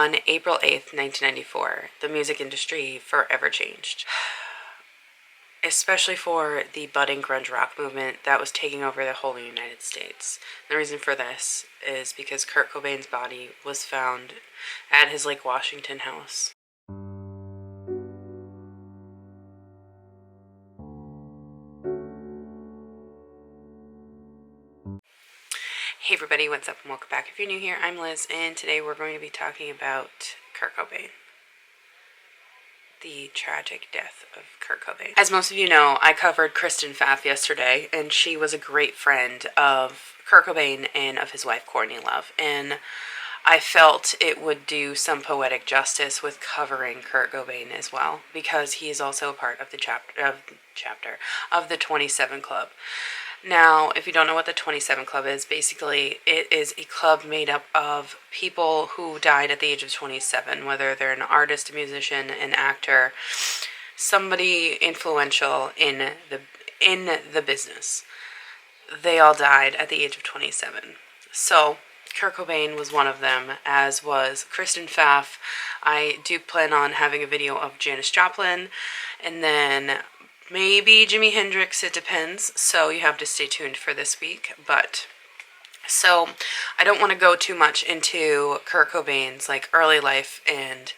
On April 8th, 1994, the music industry forever changed, especially for the budding grunge rock movement that was taking over the whole United States. The reason for this is because Kurt Cobain's body was found at his Lake Washington house. Hey everybody, what's up and welcome back. If you're new here, I'm Liz, and today we're going to be talking about Kurt Cobain. The tragic death of Kurt Cobain. As most of you know, I covered Kristen Pfaff yesterday, and she was a great friend of Kurt Cobain and of his wife Courtney Love, and I felt it would do some poetic justice with covering Kurt Cobain as well, because he is also a part of the chapter of the 27 Club. Now, if you don't know what the 27 Club is, basically it is a club made up of people who died at the age of 27, whether they're an artist, a musician, an actor, somebody influential in the business. They all died at the age of 27. So, Kurt Cobain was one of them, as was Kristen Pfaff. I do plan on having a video of Janis Joplin, and then maybe Jimi Hendrix, it depends, so you have to stay tuned for this week. But so I don't want to go too much into Kurt Cobain's early life and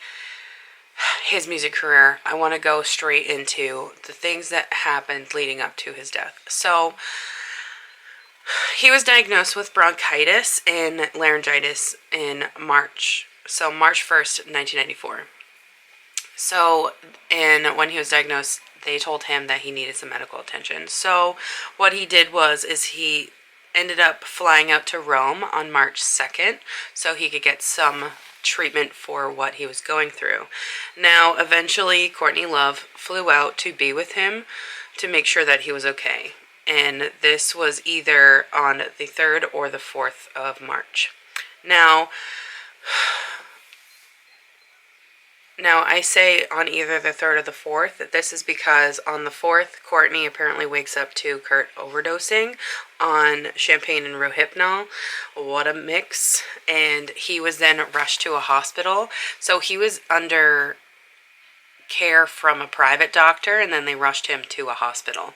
his music career. I want to go straight into the things that happened leading up to his death. So he was diagnosed with bronchitis and laryngitis in March 1st, 1994. So, and when he was diagnosed, they told him that he needed some medical attention. So what he did is he ended up flying out to Rome on March 2nd so he could get some treatment for what he was going through. Now, eventually, Courtney Love flew out to be with him to make sure that he was okay. And this was either on the 3rd or the 4th of March. Now, I say on either the 3rd or the 4th. This is because on the 4th, Courtney apparently wakes up to Kurt overdosing on champagne and Rohypnol. What a mix. And he was then rushed to a hospital. So he was under care from a private doctor, and then they rushed him to a hospital.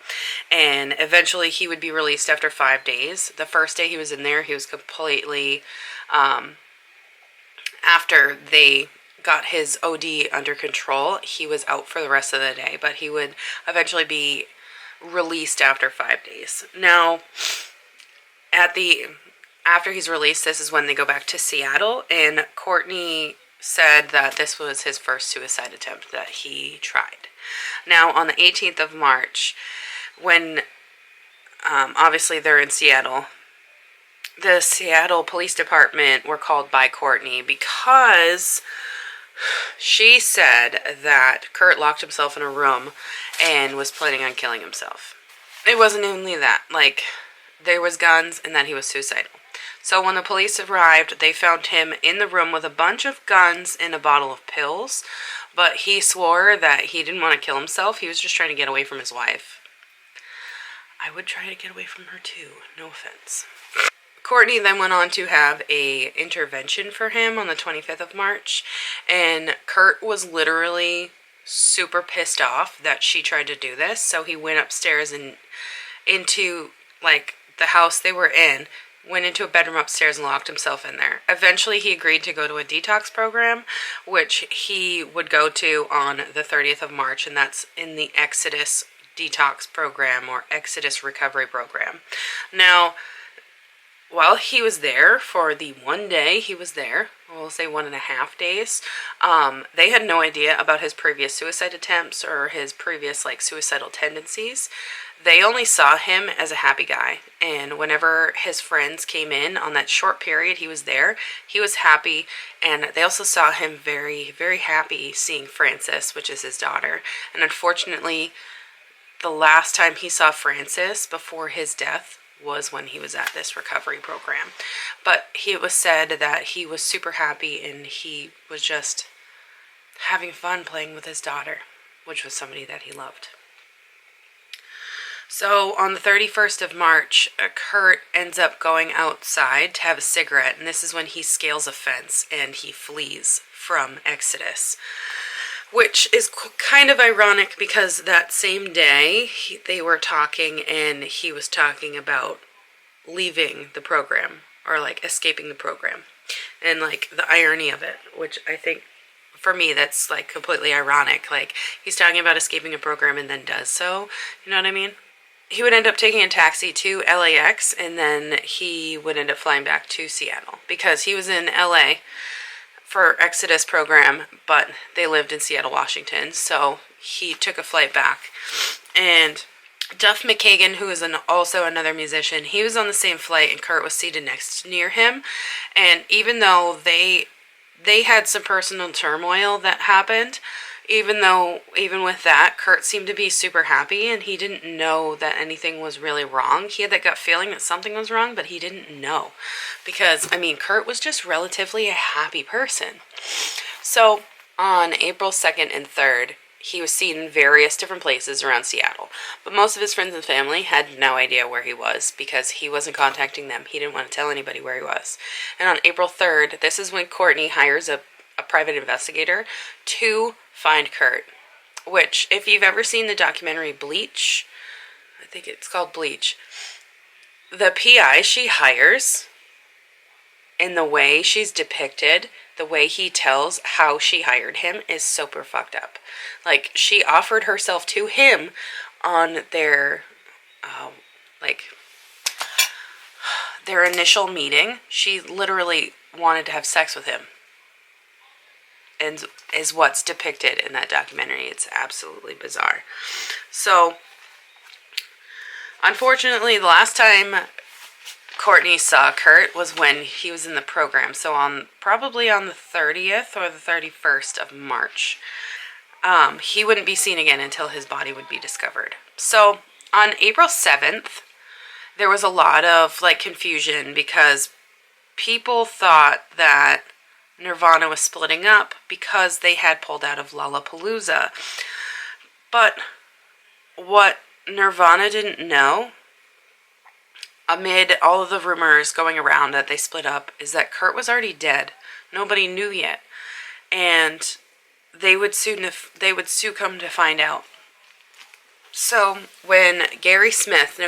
And eventually he would be released after 5 days. The first day he was in there, he was completely, after they got his OD under control, he was out for the rest of the day, but he would eventually be released after 5 days. Now, after he's released, this is when they go back to Seattle, and Courtney said that this was his first suicide attempt that he tried. Now, on the 18th of March, when obviously they're in Seattle, the Seattle Police Department were called by Courtney because she said that Kurt locked himself in a room and was planning on killing himself. It wasn't only that, there was guns and that he was suicidal. So when the police arrived, they found him in the room with a bunch of guns and a bottle of pills, but he swore that he didn't want to kill himself. He was just trying to get away from his wife. I would try to get away from her too, no offense. Courtney then went on to have a intervention for him on the 25th of March, and Kurt was literally super pissed off that she tried to do this, so he went upstairs and into the house they were in, went into a bedroom upstairs and locked himself in there. Eventually he agreed to go to a detox program, which he would go to on the 30th of March, and that's in the Exodus Detox program or Exodus Recovery program. Now, while he was there, for the 1 day he was there, we'll say 1.5 days, they had no idea about his previous suicide attempts or his previous suicidal tendencies. They only saw him as a happy guy, and whenever his friends came in on that short period he was there, he was happy, and they also saw him very, very happy seeing Frances, which is his daughter. And unfortunately, the last time he saw Frances before his death was when he was at this recovery program. But it was said that he was super happy and he was just having fun playing with his daughter, which was somebody that he loved. So on the 31st of March, Kurt ends up going outside to have a cigarette, and this is when he scales a fence and he flees from Exodus, which is kind of ironic because that same day they were talking and he was talking about leaving the program or like escaping the program and like the irony of it, which I think for me that's like completely ironic. Like he's talking about escaping a program and then does so, you know what I mean? He would end up taking a taxi to LAX and then he would end up flying back to Seattle because he was in LA for Exodus program, but they lived in Seattle, Washington, so he took a flight back. And Duff McKagan, who is also another musician, he was on the same flight and Kurt was seated near him. And even though they had some personal turmoil that happened, even with that, Kurt seemed to be super happy and he didn't know that anything was really wrong. He had that gut feeling that something was wrong, but he didn't know. Because, I mean, Kurt was just relatively a happy person. So, on April 2nd and 3rd, he was seen in various different places around Seattle. But most of his friends and family had no idea where he was because he wasn't contacting them. He didn't want to tell anybody where he was. And on April 3rd, this is when Courtney hires a private investigator to find Kurt. Which, if you've ever seen the documentary Bleach, I think it's called Bleach, the PI she hires and the way she's depicted, the way he tells how she hired him is super fucked up. Like, she offered herself to him on their initial meeting. She literally wanted to have sex with him. And is what's depicted in that documentary. It's absolutely bizarre. So, unfortunately, the last time Courtney saw Kurt was when he was in the program. So probably on the 30th or the 31st of March. He wouldn't be seen again until his body would be discovered. So on April 7th, there was a lot of like confusion because people thought that Nirvana was splitting up because they had pulled out of Lollapalooza. But what Nirvana didn't know, amid all of the rumors going around that they split up, is that Kurt was already dead. Nobody knew yet. And they would soon come to find out. So when Gary Smith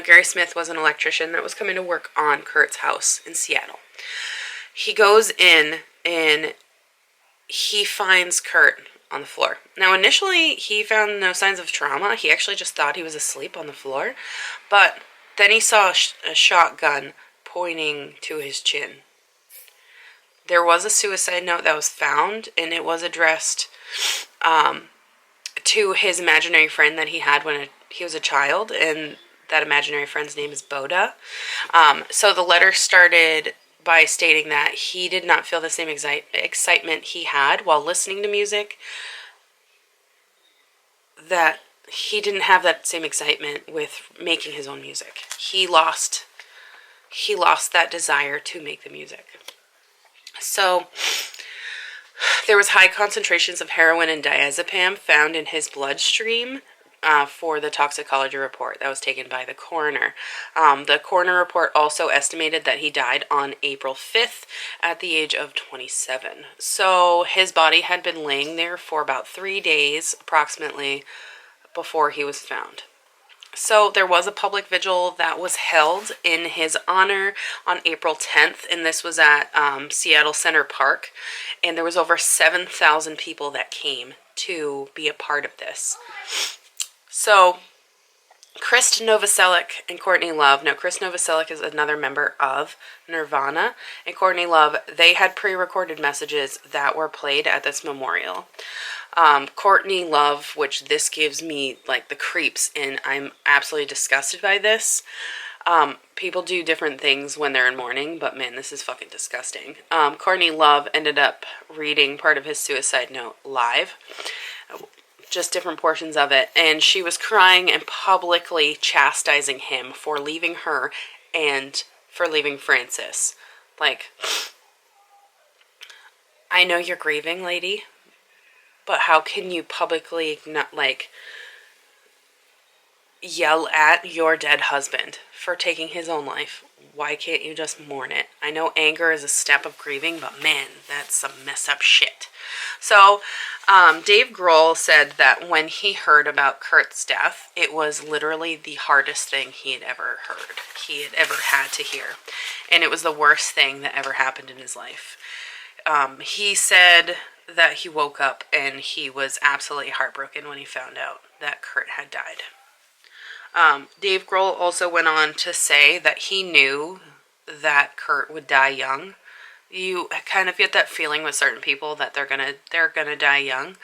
was an electrician that was coming to work on Kurt's house in Seattle. He goes in and he finds Kurt on the floor. Now, initially, he found no signs of trauma. He actually just thought he was asleep on the floor. But then he saw a shotgun pointing to his chin. There was a suicide note that was found, and it was addressed to his imaginary friend that he had when he was a child, and that imaginary friend's name is Boda. So the letter started by stating that he did not feel the same excitement he had while listening to music, that he didn't have that same excitement with making his own music. He lost that desire to make the music. So there was high concentrations of heroin and diazepam found in his bloodstream for the toxicology report that was taken by the coroner. The coroner report also estimated that he died on April 5th at the age of 27. So his body had been laying there for about 3 days approximately before he was found. So there was a public vigil that was held in his honor on April 10th, and this was at Seattle Center Park, and there was over 7,000 people that came to be a part of this. So Chris Novacelic and Courtney Love. Now, Chris Novacelic is another member of Nirvana, and Courtney Love, they had pre-recorded messages that were played at this memorial. Courtney Love, which this gives me like the creeps, and I'm absolutely disgusted by this. People do different things when they're in mourning, but man, this is fucking disgusting. Courtney Love ended up reading part of his suicide note live, just different portions of it, and she was crying and publicly chastising him for leaving her and for leaving Francis. Like, I know you're grieving, lady, but how can you publicly not, like, yell at your dead husband for taking his own life? Why can't you just mourn it? I know anger is a step of grieving, but man, that's some messed up shit. So, Dave Grohl said that when he heard about Kurt's death, it was literally the hardest thing he had ever heard, he had ever had to hear. And it was the worst thing that ever happened in his life. He said that he woke up and he was absolutely heartbroken when he found out that Kurt had died. Dave Grohl also went on to say that he knew that Kurt would die young. You kind of get that feeling with certain people that they're gonna die young.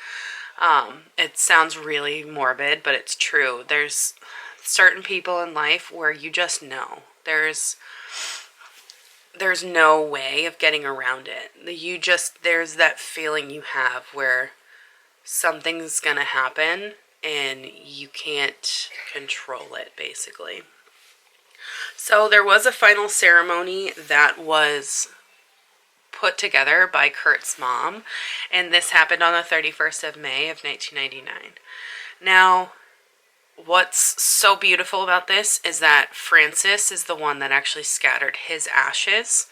It sounds really morbid, but it's true. There's certain people in life where you just know. There's no way of getting around it. There's that feeling you have where something's gonna happen and you can't control it, basically. So there was a final ceremony that was put together by Kurt's mom, and this happened on the 31st of May of 1999. Now, what's so beautiful about this is that Frances is the one that actually scattered his ashes.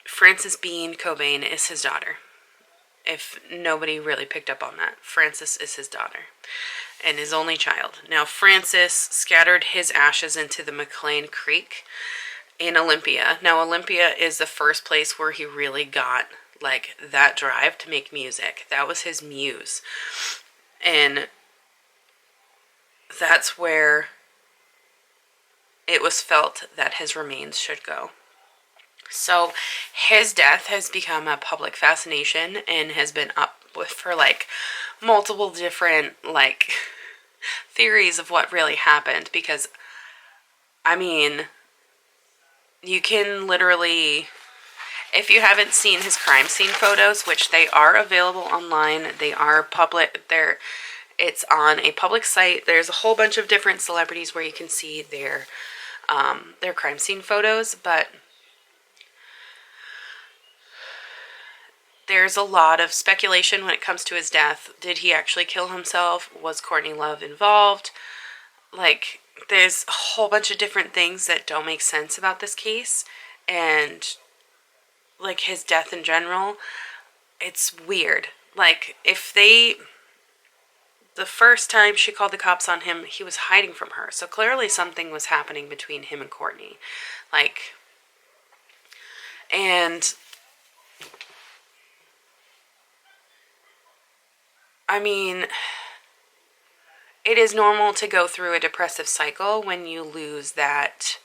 Frances Bean Cobain is his daughter. If nobody really picked up on that, Frances is his daughter and his only child. Now, Frances scattered his ashes into the McLean Creek in Olympia. Now, Olympia is the first place where he really got, like, that drive to make music. That was his muse. And that's where it was felt that his remains should go. So his death has become a public fascination and has been up with for like multiple different like theories of what really happened, because I mean, you can literally, if you haven't seen his crime scene photos, which they are available online, they are public, it's on a public site. There's a whole bunch of different celebrities where you can see their crime scene photos, but there's a lot of speculation when it comes to his death. Did he actually kill himself? Was Courtney Love involved? Like, there's a whole bunch of different things that don't make sense about this case. And, like, his death in general, it's weird. Like, the first time she called the cops on him, he was hiding from her. So clearly something was happening between him and Courtney. Like, and I mean, it is normal to go through a depressive cycle when you lose that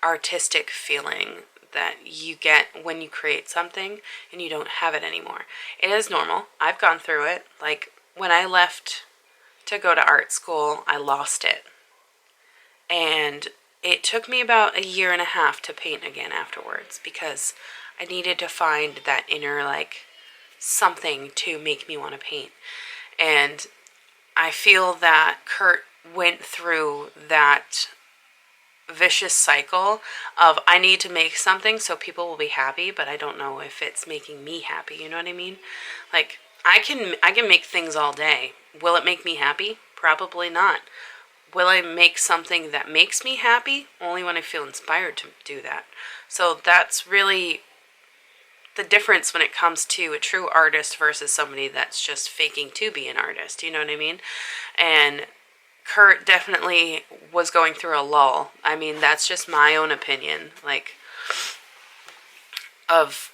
artistic feeling that you get when you create something and you don't have it anymore. It is normal. I've gone through it. Like, when I left to go to art school, I lost it. And it took me about 1.5 years to paint again afterwards, because I needed to find that inner, like, something to make me want to paint. And I feel that Kurt went through that vicious cycle of, I need to make something so people will be happy, but I don't know if it's making me happy. You know what I mean? Like, I can make things all day. Will it make me happy? Probably not. Will I make something that makes me happy? Only when I feel inspired to do that. So that's really the difference when it comes to a true artist versus somebody that's just faking to be an artist. You know what I mean? And Kurt definitely was going through a lull. I mean, that's just my own opinion, like, of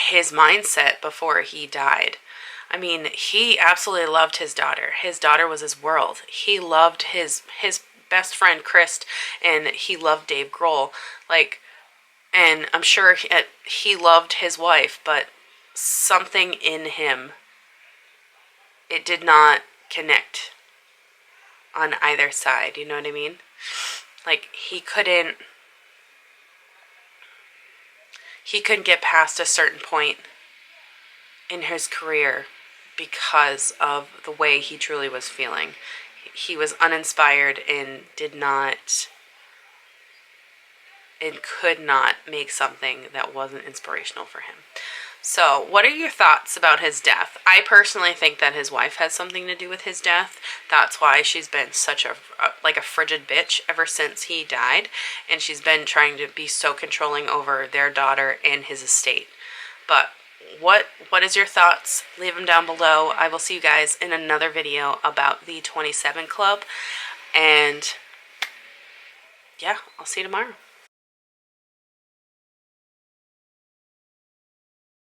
his mindset before he died. I mean, he absolutely loved his daughter. His daughter was his world. He loved his best friend, Chris, and he loved Dave Grohl. Like, and I'm sure he loved his wife, but something in him, it did not connect on either side. You know what I mean? Like, he couldn't get past a certain point in his career because of the way he truly was feeling. He was uninspired and could not make something that wasn't inspirational for him. So, what are your thoughts about his death? I personally think that his wife has something to do with his death. That's why she's been such a frigid bitch ever since he died. And she's been trying to be so controlling over their daughter and his estate. But what is your thoughts? Leave them down below. I will see you guys in another video about the 27 Club. And yeah, I'll see you tomorrow.